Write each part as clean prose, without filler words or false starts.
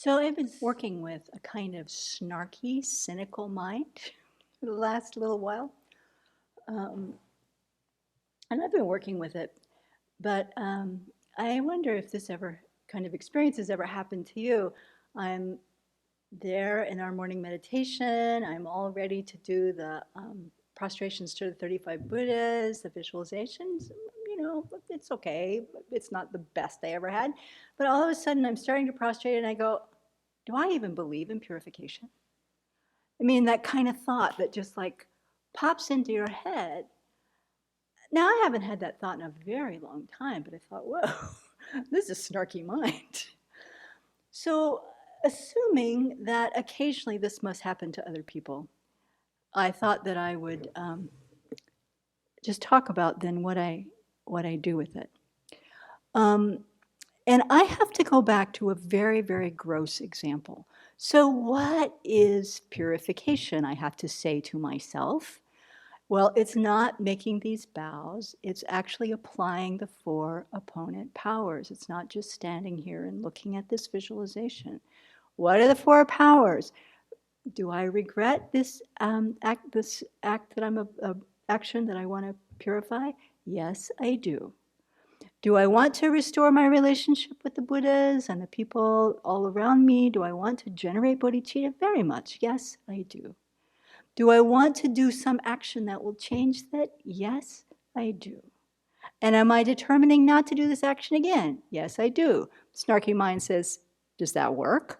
So I've been working with a kind of snarky, cynical mind for the last little while. Um, and I've been working with it, but I wonder if this ever kind of experience has ever happened to you. I'm there in our morning meditation. I'm all ready to do the prostrations to the 35 Buddhas, the visualizations. It's okay. It's not the best I ever had. But all of a sudden, I'm starting to prostrate and I go, do I even believe in purification? I mean, that kind of thought that just like pops into your head. Now, I haven't had that thought in a very long time, but I thought, whoa, this is a snarky mind. So, assuming that occasionally this must happen to other people, I thought that I would just talk about then what I do with it. And I have to go back to a very, very gross example. So, what is purification? I have to say to myself. Well, it's not making these bows, it's actually applying the 4 opponent powers. It's not just standing here and looking at this visualization. What are the 4 powers? Do I regret this act that I'm action that I want to purify? Yes, I do. Do I want to restore my relationship with the Buddhas and the people all around me? Do I want to generate bodhicitta? Very much. Yes, I do. Do I want to do some action that will change that? Yes, I do. And am I determining not to do this action again? Yes, I do. Snarky mind says, does that work?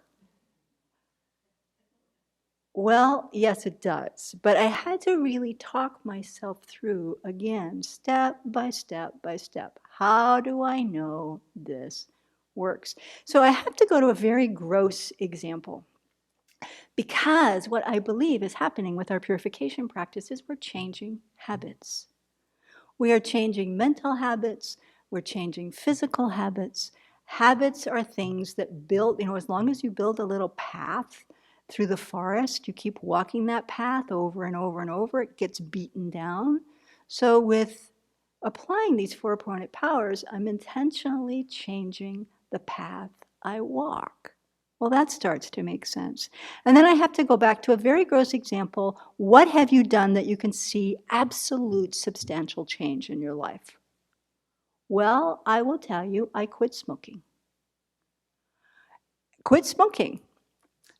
Well, yes, it does. But I had to really talk myself through again, step by step by step. How do I know this works? So I have to go to a very gross example. Because what I believe is happening with our purification practice is we're changing habits. We are changing mental habits, we're changing physical habits. Habits are things that build, as long as you build a little path through the forest, you keep walking that path over and over and over, it gets beaten down. So with applying these 4 opponent powers, I'm intentionally changing the path I walk. Well, that starts to make sense. And then I have to go back to a very gross example. What have you done that you can see absolute substantial change in your life? Well, I will tell you, I quit smoking. Quit smoking.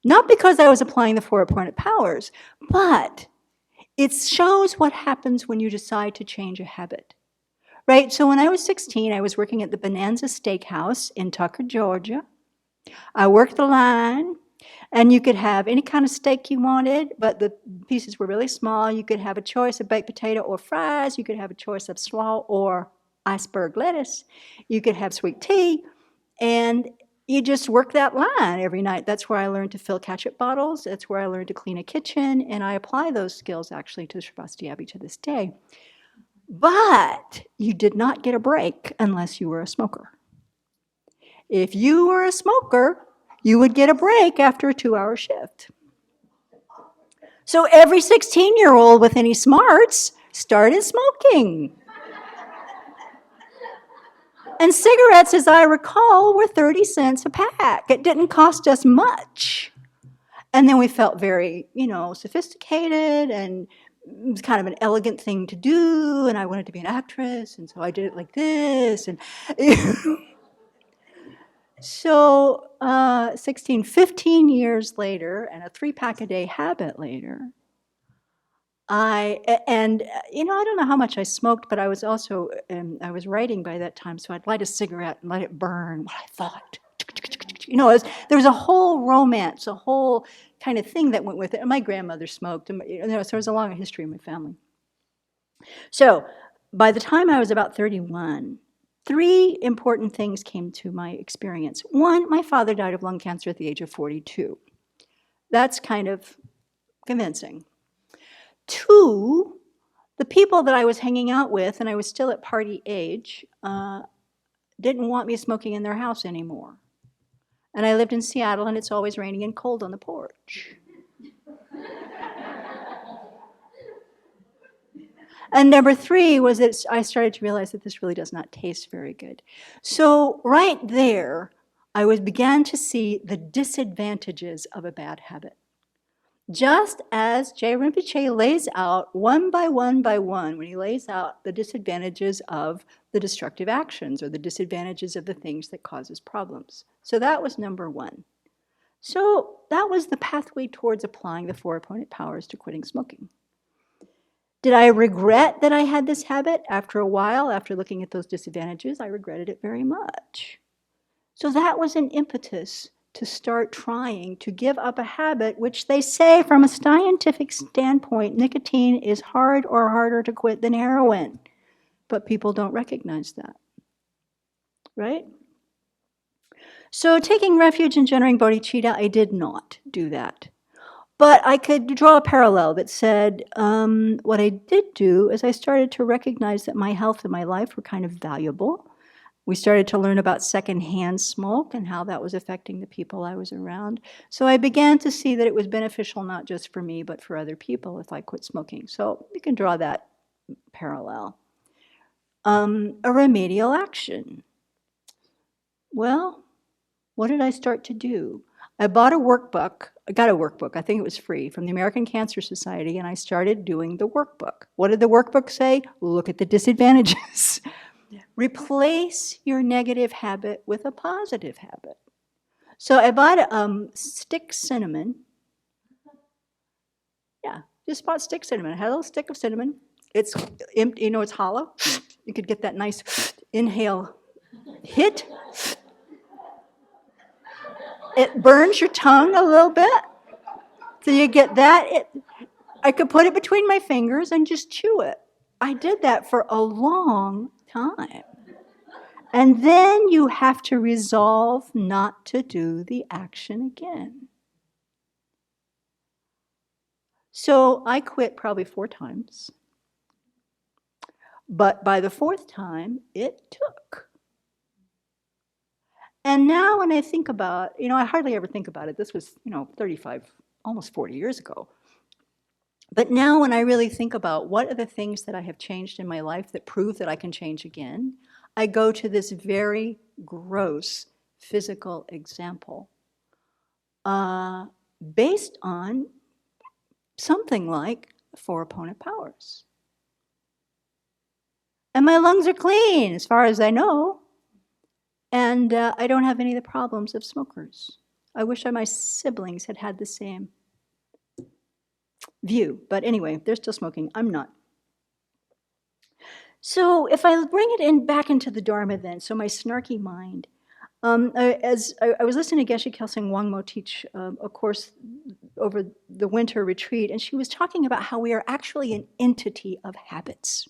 Not because I was applying the 4 opponent powers, but it shows what happens when you decide to change a habit. Right? So when I was 16, I was working at the Bonanza Steakhouse in Tucker, Georgia. I worked the line, and you could have any kind of steak you wanted, but the pieces were really small. You could have a choice of baked potato or fries. You could have a choice of slaw or iceberg lettuce. You could have sweet tea, and you just work that line every night. That's where I learned to fill ketchup bottles. That's where I learned to clean a kitchen, and I apply those skills actually to Sravasti Abbey to this day. But you did not get a break unless you were a smoker. If you were a smoker, you would get a break after a 2-hour shift. So every 16-year-old with any smarts started smoking. And cigarettes, as I recall, were 30 cents a pack. It didn't cost us much. And then we felt very, sophisticated, and it was kind of an elegant thing to do, and I wanted to be an actress, and so I did it like this, and so 15 years later, and a 3-pack-a-day habit later, I don't know how much I smoked, but I was also, I was writing by that time, so I'd light a cigarette and let it burn what I thought. There was a whole romance, a whole kind of thing that went with it. And my grandmother smoked, and so there was a long history in my family. So by the time I was about 31, 3 important things came to my experience. 1, my father died of lung cancer at the age of 42. That's kind of convincing. 2, the people that I was hanging out with, and I was still at party age, didn't want me smoking in their house anymore. And I lived in Seattle, and it's always raining and cold on the porch. And number 3 was that I started to realize that this really does not taste very good. So right there, I began to see the disadvantages of a bad habit. Just as Jay Rinpoche lays out one by one by one, when he lays out the disadvantages of the destructive actions or the disadvantages of the things that causes problems. So that was number one. So that was the pathway towards applying the 4 opponent powers to quitting smoking. Did I regret that I had this habit? After a while, after looking at those disadvantages, I regretted it very much. So that was an impetus to start trying to give up a habit, which they say from a scientific standpoint, nicotine is hard or harder to quit than heroin. But people don't recognize that, right? So taking refuge in generating bodhicitta, I did not do that. But I could draw a parallel that said what I did do is I started to recognize that my health and my life were kind of valuable. We started to learn about secondhand smoke and how that was affecting the people I was around. So I began to see that it was beneficial not just for me, but for other people if I quit smoking. So you can draw that parallel. A remedial action. Well, what did I start to do? I bought a workbook. I got a workbook. I think it was free from the American Cancer Society, and I started doing the workbook. What did the workbook say? Look at the disadvantages. Replace your negative habit with a positive habit. So I bought stick cinnamon. Yeah, just bought stick cinnamon. I had a little stick of cinnamon. It's empty, it's hollow. You could get that nice inhale hit. It burns your tongue a little bit. So you get that. I could put it between my fingers and just chew it. I did that for a long time. And then you have to resolve not to do the action again. So I quit probably 4 times. But by the 4th time, it took. And now when I think about, I hardly ever think about it. This was, 35, almost 40 years ago. But now when I really think about what are the things that I have changed in my life that prove that I can change again, I go to this very gross physical example based on something like 4 opponent powers. And my lungs are clean, as far as I know. And I don't have any of the problems of smokers. I wish my siblings had had the same view. But anyway, they're still smoking. I'm not. So if I bring it back into the Dharma then, so my snarky mind, as I was listening to Geshe Kelsang Wangmo teach a course over the winter retreat, and she was talking about how we are actually an entity of habits.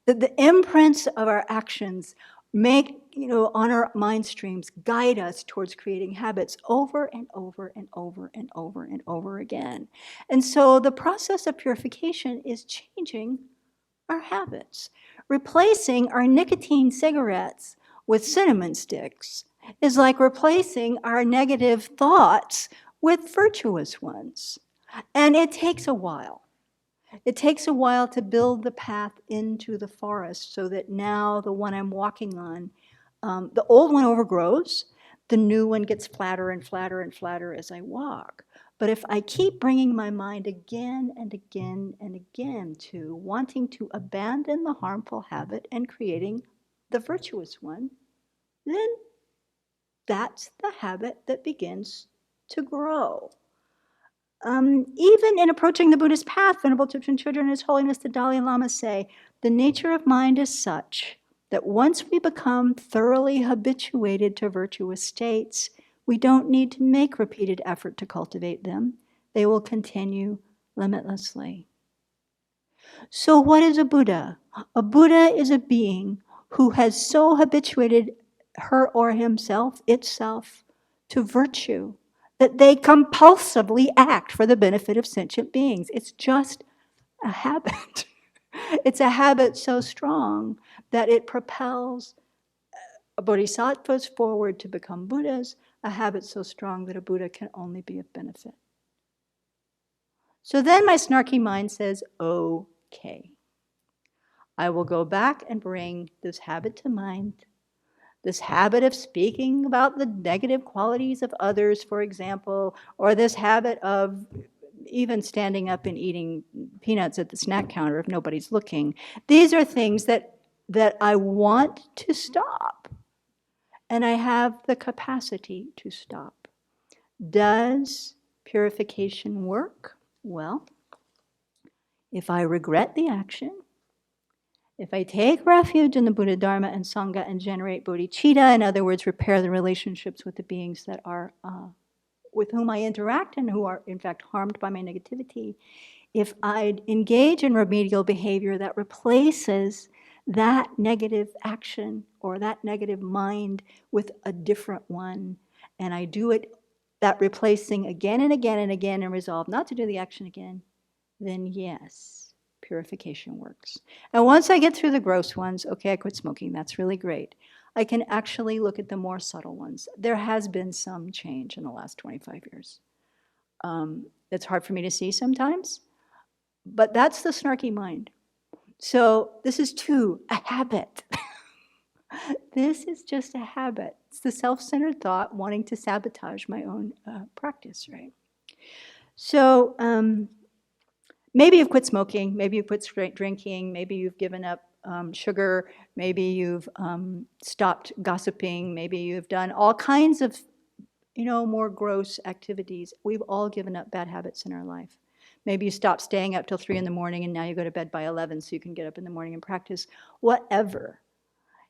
That the imprints of our actions make, on our mind streams, guide us towards creating habits over and over and over and over and over again. And so the process of purification is changing our habits. Replacing our nicotine cigarettes with cinnamon sticks is like replacing our negative thoughts with virtuous ones. And it takes a while. It takes a while to build the path into the forest so that now the one I'm walking on, the old one overgrows, the new one gets flatter and flatter and flatter as I walk. But if I keep bringing my mind again and again and again to wanting to abandon the harmful habit and creating the virtuous one, then that's the habit that begins to grow. Even in approaching the Buddhist path, Venerable Tibetran Children and His Holiness the Dalai Lama say, the nature of mind is such that once we become thoroughly habituated to virtuous states, we don't need to make repeated effort to cultivate them. They will continue limitlessly. So what is a Buddha? A Buddha is a being who has so habituated her or himself, itself, to virtue that they compulsively act for the benefit of sentient beings. It's just a habit. It's a habit so strong that it propels bodhisattvas forward to become Buddhas, a habit so strong that a Buddha can only be of benefit. So then my snarky mind says, okay, I will go back and bring this habit to mind. This habit of speaking about the negative qualities of others, for example, or this habit of even standing up and eating peanuts at the snack counter if nobody's looking. These are things that I want to stop, and I have the capacity to stop. Does purification work? Well, if I regret the action, if I take refuge in the Buddha, Dharma, and Sangha and generate bodhicitta, in other words, repair the relationships with the beings that are with whom I interact and who are in fact harmed by my negativity, if I engage in remedial behavior that replaces that negative action or that negative mind with a different one, and I do it, that replacing again and again and again, and resolve not to do the action again, then yes, purification works. And once I get through the gross ones, okay, I quit smoking, that's really great. I can actually look at the more subtle ones. There has been some change in the last 25 years. It's hard for me to see sometimes, but that's the snarky mind. So this is a habit. This is just a habit. It's the self-centered thought wanting to sabotage my own practice, right? So maybe you've quit smoking, maybe you've quit drinking, maybe you've given up sugar, maybe you've stopped gossiping, maybe you've done all kinds of, more gross activities. We've all given up bad habits in our life. Maybe you stop staying up till 3 in the morning and now you go to bed by 11 so you can get up in the morning and practice. Whatever.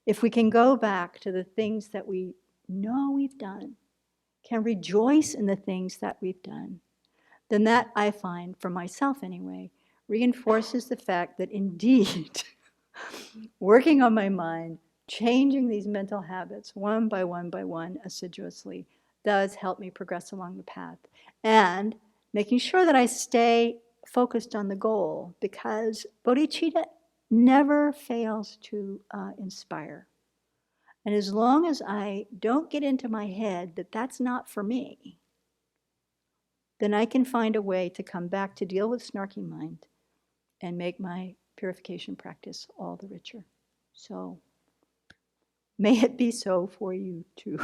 If we can go back to the things that we know we've done, can rejoice in the things that we've done, then that, I find, for myself anyway, reinforces the fact that indeed, working on my mind, changing these mental habits one by one assiduously does help me progress along the path. And making sure that I stay focused on the goal, because bodhicitta never fails to inspire. And as long as I don't get into my head that that's not for me, then I can find a way to come back to deal with snarky mind and make my purification practice all the richer. So may it be so for you too.